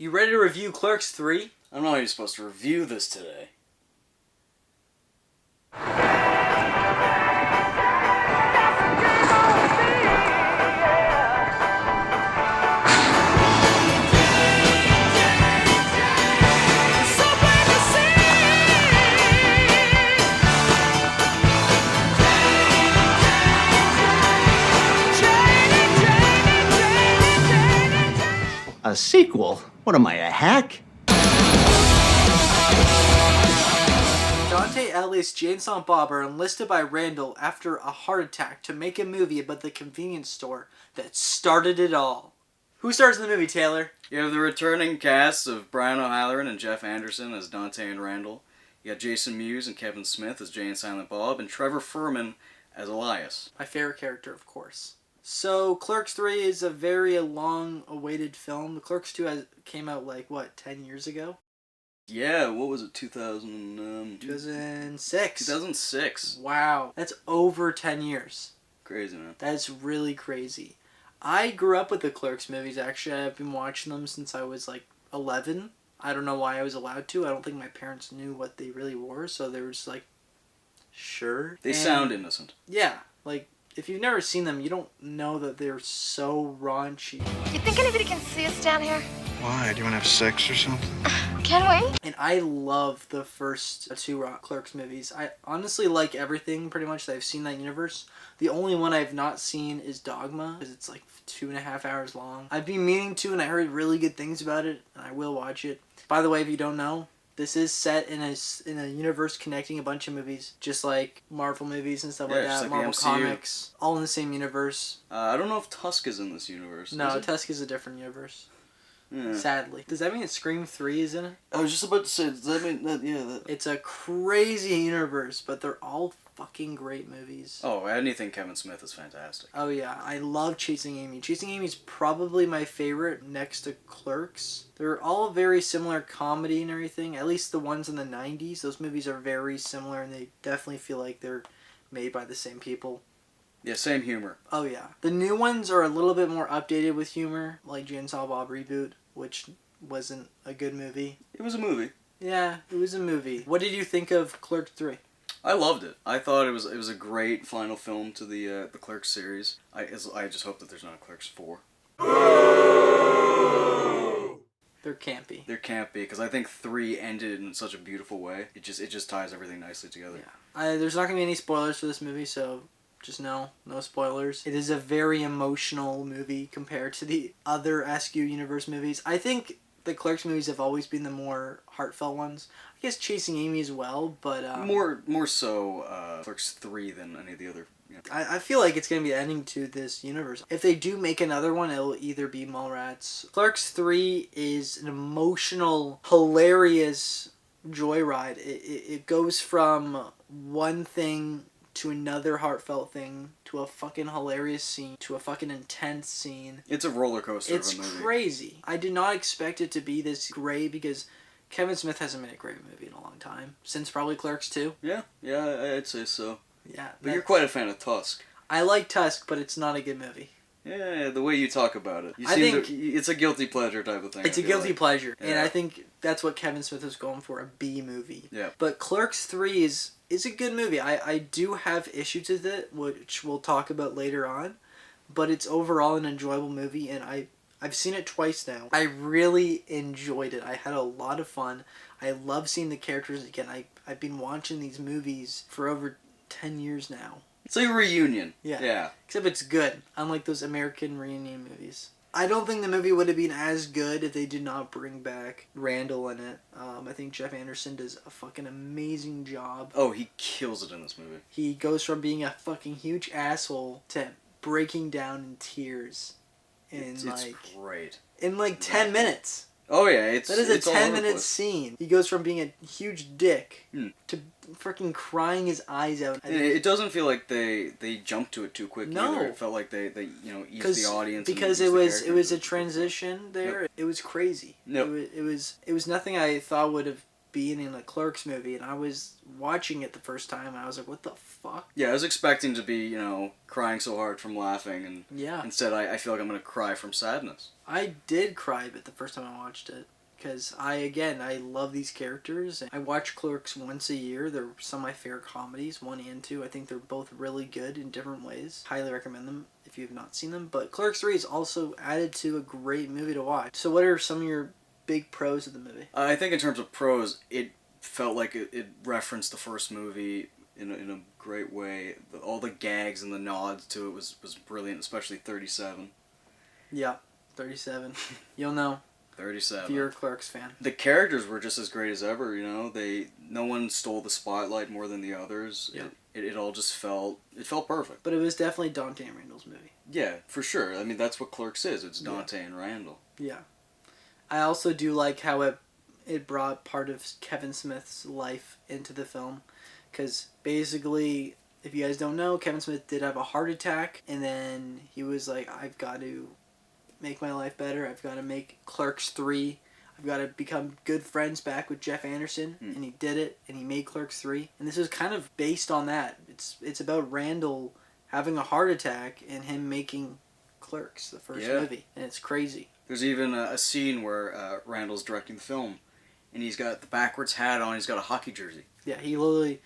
You ready to review Clerks 3? I don't know how you're supposed to review this today. A sequel? What am I, a hack? Dante, Alice, Jay, and Silent Bob are enlisted by Randall after a heart attack to make a movie about the convenience store that started it all. Who stars in the movie, Taylor? You have the returning cast of Brian O'Halloran and Jeff Anderson as Dante and Randall. You got Jason Mewes and Kevin Smith as Jay and Silent Bob, and Trevor Furman as Elias. My favorite character, of course. So, Clerks 3 is a very long-awaited film. The Clerks 2 came out, 10 years ago? Yeah, what was it, 2006? 2006. Wow. That's over 10 years. Crazy, man. That's really crazy. I grew up with the Clerks movies, actually. I've been watching them since I was, 11. I don't know why I was allowed to. I don't think my parents knew what they really were, so they were just sure. They sound innocent. Yeah, if you've never seen them, you don't know that they're so raunchy. You think anybody can see us down here? Why? Do you want to have sex or something? Can we? And I love the first two Clerks movies. I honestly like everything pretty much that I've seen in that universe. The only one I've not seen is Dogma, because it's 2.5 hours long. I've been meaning to, and I heard really good things about it, and I will watch it. By the way, if you don't know, this is set in a universe connecting a bunch of movies, just like Marvel movies and stuff like that. Like Marvel comics, all in the same universe. I don't know if Tusk is in this universe. No, Tusk is a different universe. Yeah. Sadly. Does that mean that Scream 3 is in it? I was just about to say, does that mean that, that... It's a crazy universe, but they're all fucking great movies. Oh, anything Kevin Smith is fantastic. Oh yeah, I love Chasing Amy. Chasing Amy's probably my favorite next to Clerks. They're all very similar comedy and everything, at least the ones in the 90s. Those movies are very similar, and they definitely feel like they're made by the same people. Yeah, same humor. Oh yeah. The new ones are a little bit more updated with humor, like Jay and Silent Bob Reboot, which wasn't a good movie. It was a movie. Yeah, it was a movie. What did you think of Clerks 3? I loved it. I thought it was a great final film to the Clerks series. I just hope that there's not a Clerks 4. There can't be. There can't be, because I think 3 ended in such a beautiful way. It just ties everything nicely together. Yeah. There's not going to be any spoilers for this movie, so just no spoilers. It is a very emotional movie compared to the other Askew Universe movies. I think the Clerks movies have always been the more heartfelt ones. I guess Chasing Amy as well, but... more so Clerks 3 than any of the other... Yeah. I feel like it's going to be the ending to this universe. If they do make another one, it'll either be Mallrats. Clerks 3 is an emotional, hilarious joyride. It goes from one thing to another heartfelt thing, to a fucking hilarious scene, to a fucking intense scene. It's a roller coaster of a movie. It's crazy. I did not expect it to be this great, because Kevin Smith hasn't made a great movie in a long time. Since probably Clerks 2. Yeah, I'd say so. Yeah. But you're quite a fan of Tusk. I like Tusk, but it's not a good movie. Yeah, the way you talk about it. It's a guilty pleasure type of thing. It's a guilty pleasure. Yeah. And I think that's what Kevin Smith was going for, a B movie. Yeah. But Clerks 3 is a good movie. I do have issues with it, which we'll talk about later on. But it's overall an enjoyable movie, and I've seen it twice now. I really enjoyed it. I had a lot of fun. I love seeing the characters again. I've been watching these movies for over 10 years now. It's like a reunion. Yeah. Except it's good, unlike those American reunion movies. I don't think the movie would have been as good if they did not bring back Randall in it. I think Jeff Anderson does a fucking amazing job. Oh, he kills it in this movie. He goes from being a fucking huge asshole to breaking down in tears It's great. In 10 minutes. Oh yeah, that is a 10-minute scene. He goes from being a huge dick to freaking crying his eyes out. It doesn't feel like they jumped to it too quick. No, either. It felt like they eased the audience because it was a transition there. Yep. It was crazy. Yep. It was nothing I thought would have being in a Clerks movie, and I was watching it the first time, and I was like, what the fuck? Yeah, I was expecting to be, crying so hard from laughing, and Yeah. instead I feel like I'm going to cry from sadness. I did cry a bit the first time I watched it. Because I love these characters. I watch Clerks once a year. They're some of my favorite comedies, 1 and 2. I think they're both really good in different ways. Highly recommend them if you have not seen them. But Clerks 3 is also added to a great movie to watch. So what are some of your big pros of the movie? I think in terms of pros, it felt like it referenced the first movie in a great way. All the gags and the nods to it was brilliant, especially 37. Yeah, 37. You'll know. 37. If you're a Clerks fan. The characters were just as great as ever, no one stole the spotlight more than the others. Yeah. It all just felt perfect. But it was definitely Dante and Randall's movie. Yeah, for sure. I mean, that's what Clerks is. It's Dante and Randall. Yeah. I also do like how it brought part of Kevin Smith's life into the film. Because basically, if you guys don't know, Kevin Smith did have a heart attack. And then he was like, I've got to make my life better. I've got to make Clerks 3. I've got to become good friends back with Jeff Anderson. And he did it. And he made Clerks 3. And this is kind of based on that. It's about Randall having a heart attack and him making Clerks, the first movie. And it's crazy. There's even a scene where Randall's directing the film. And he's got the backwards hat on. He's got a hockey jersey. Yeah, he literally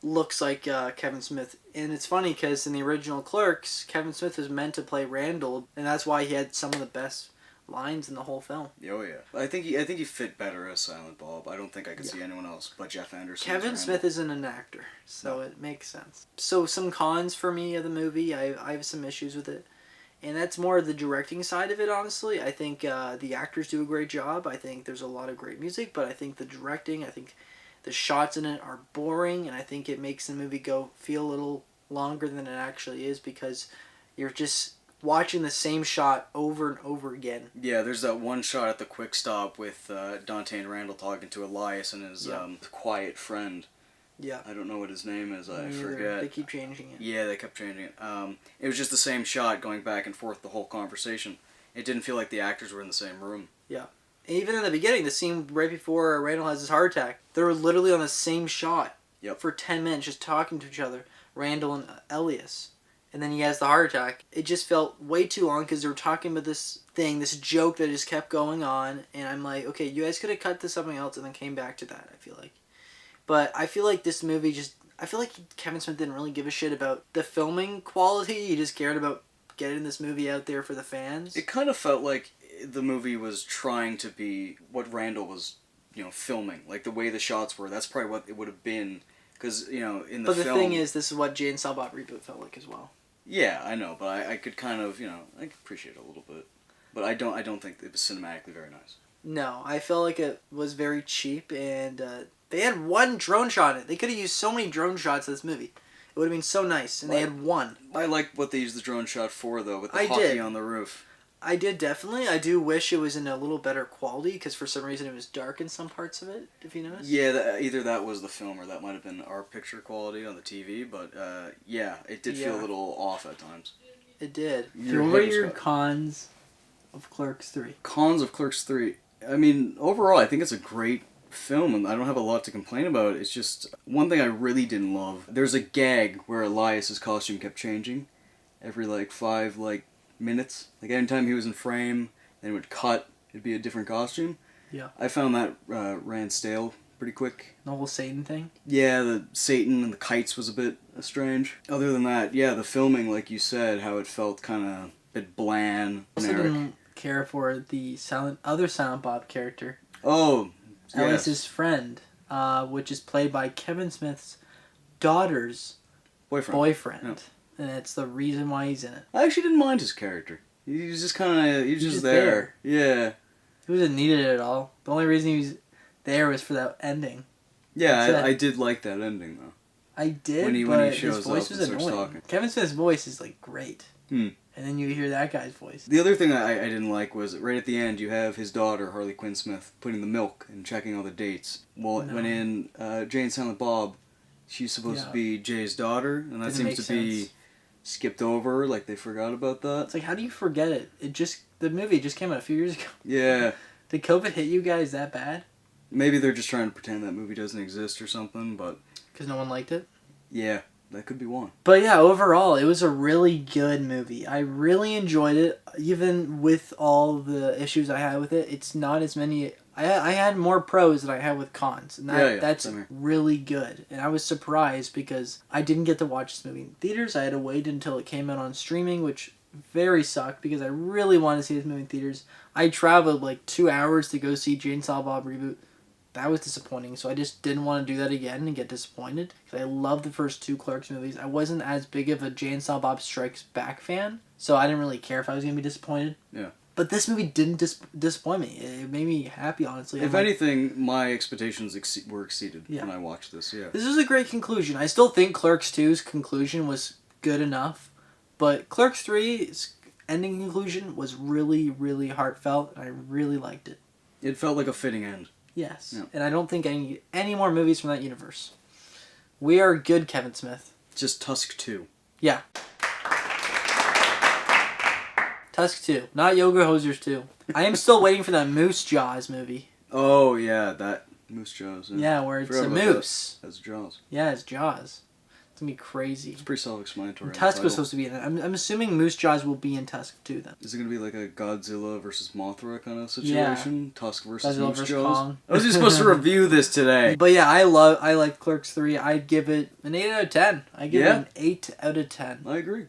looks like Kevin Smith. And it's funny because in the original Clerks, Kevin Smith was meant to play Randall, and that's why he had some of the best lines in the whole film. Oh yeah, I think he fit better as Silent Bob. I don't think I could see anyone else but Jeff Anderson. Kevin Smith isn't an actor, so it makes sense. So some cons for me of the movie, I have some issues with it. And that's more the directing side of it, honestly. I think the actors do a great job. I think there's a lot of great music, but I think the directing, I think the shots in it are boring, and I think it makes the movie feel a little longer than it actually is because you're just watching the same shot over and over again. Yeah, there's that one shot at the quick stop with Dante and Randall talking to Elias and his quiet friend. Yeah. I don't know what his name is. I forget. They keep changing it. Yeah, they kept changing it. It was just the same shot going back and forth the whole conversation. It didn't feel like the actors were in the same room. Yeah. And even in the beginning, the scene right before Randall has his heart attack, they were literally on the same shot for 10 minutes just talking to each other, Randall and Elias. And then he has the heart attack. It just felt way too long because they were talking about this thing, this joke that just kept going on. And I'm like, okay, you guys could have cut to something else and then came back to that, I feel like. But I feel like this movie I feel like Kevin Smith didn't really give a shit about the filming quality. He just cared about getting this movie out there for the fans. It kind of felt like the movie was trying to be what Randall was, filming. Like the way the shots were, that's probably what it would have been. Because, in the film... But the thing is, this is what Jay and Silent Bob Reboot felt like as well. Yeah, I know, but I could kind of, I could appreciate it a little bit. But I don't think it was cinematically very nice. No, I felt like it was very cheap, and they had one drone shot in it. They could have used so many drone shots in this movie. It would have been so nice, and they had one. I like what they used the drone shot for, though, with the hockey on the roof. I did, definitely. I do wish it was in a little better quality, because for some reason it was dark in some parts of it, if you noticed. Yeah, either that was the film, or that might have been our picture quality on the TV, but yeah, it did feel a little off at times. It did. Your What were head was your cut. cons of Clerks 3? Cons of Clerks 3. I mean, overall, I think it's a great film, and I don't have a lot to complain about. It's just one thing I really didn't love. There's a gag where Elias's costume kept changing every 5 minutes. Like every time he was in frame, then it would cut. It'd be a different costume. Yeah. I found that ran stale pretty quick. The whole Satan thing? Yeah, the Satan and the kites was a bit strange. Other than that, yeah, the filming, like you said, how it felt kind of a bit bland. I also didn't care for the other Silent Bob character. Oh, Elias's friend, which is played by Kevin Smith's daughter's boyfriend. Yeah. And it's the reason why he's in it. I actually didn't mind his character. He was just just there. Yeah. He wasn't needed at all. The only reason he was there was for that ending. Yeah, I did like that ending, though. I did, when he but shows his voice up was and starts annoying. talking. Kevin Smith's voice is, great. Hmm. And then you hear that guy's voice. The other thing I didn't like was, right at the end, you have his daughter, Harley Quinn Smith, putting the milk and checking all the dates. Well, when in Jay and Silent Bob, she's supposed to be Jay's daughter, and that seems to be skipped over, like they forgot about that. It's like, how do you forget it? The movie just came out a few years ago. Yeah. Did COVID hit you guys that bad? Maybe they're just trying to pretend that movie doesn't exist or something, but Because no one liked it? yeah, that could be one. But yeah, overall, it was a really good movie. I really enjoyed it, even with all the issues I had with it. It's not as many... I had more pros than I had with cons, and that's same here. really good. And I was surprised because I didn't get to watch this movie in theaters. I had to wait until it came out on streaming, which very sucked because I really wanted to see this movie in theaters. I traveled like 2 hours to go see Jane Silent Bob Reboot. That was disappointing, so I just didn't want to do that again and get disappointed because I love the first 2 Clerks movies. I wasn't as big of a Jane Silent Bob Strikes Back fan, so I didn't really care if I was going to be disappointed. Yeah. But this movie didn't disappoint me. It made me happy, honestly. If anything, my expectations were exceeded Yeah. when I watched this, yeah. This was a great conclusion. I still think Clerks 2's conclusion was good enough, but Clerks 3's ending conclusion was really, really heartfelt, and I really liked it. It felt like a fitting end. Yes. Yeah. And I don't think I need any more movies from that universe. We are good, Kevin Smith. Just Tusk 2. Yeah. Tusk 2. Not Yoga Hosers 2. I am still waiting for that Moose Jaws movie. Oh, yeah, that Moose Jaws. Yeah, where it's Forgot a about moose. That's Jaws. Yeah, it's Jaws. It's going to be crazy. It's pretty self-explanatory. And Tusk was supposed to be in it. I'm assuming Moose Jaws will be in Tusk 2 then. Is it going to be like a Godzilla versus Mothra kind of situation? Tusk versus Godzilla Moose versus Jaws? Kong. I was just supposed to review this today. But yeah, I like Clerks 3. I'd give it an 8 out of 10. I give it an 8 out of 10. I agree.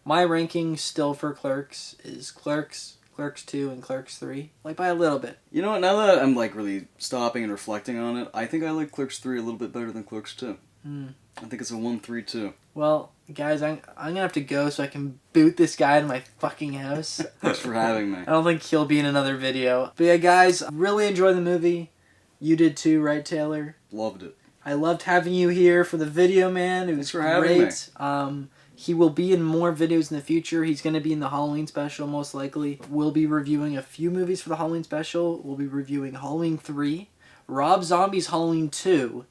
My ranking still for Clerks is Clerks, Clerks 2, and Clerks 3. Like, by a little bit. You know what, now that I'm like really stopping and reflecting on it, I think I like Clerks 3 a little bit better than Clerks 2. I think it's a 1-3-2. Well, guys, I'm going to have to go so I can boot this guy out of my fucking house. Thanks for having me. I don't think he'll be in another video. But yeah, guys, really enjoyed the movie. You did too, right, Taylor? Loved it. I loved having you here for the video, man. It was Thanks for having great. He will be in more videos in the future. He's going to be in the Halloween special, most likely. We'll be reviewing a few movies for the Halloween special. We'll be reviewing Halloween 3, Rob Zombie's Halloween 2,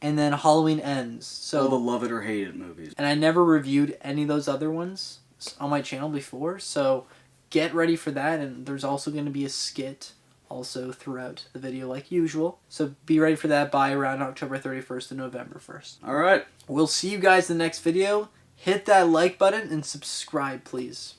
and then Halloween Ends. So All the love it or hate it movies. And I never reviewed any of those other ones on my channel before, so get ready for that. And there's also going to be a skit also throughout the video like usual. So be ready for that by around October 31st to November 1st. Alright. We'll see you guys in the next video. Hit that like button and subscribe, please.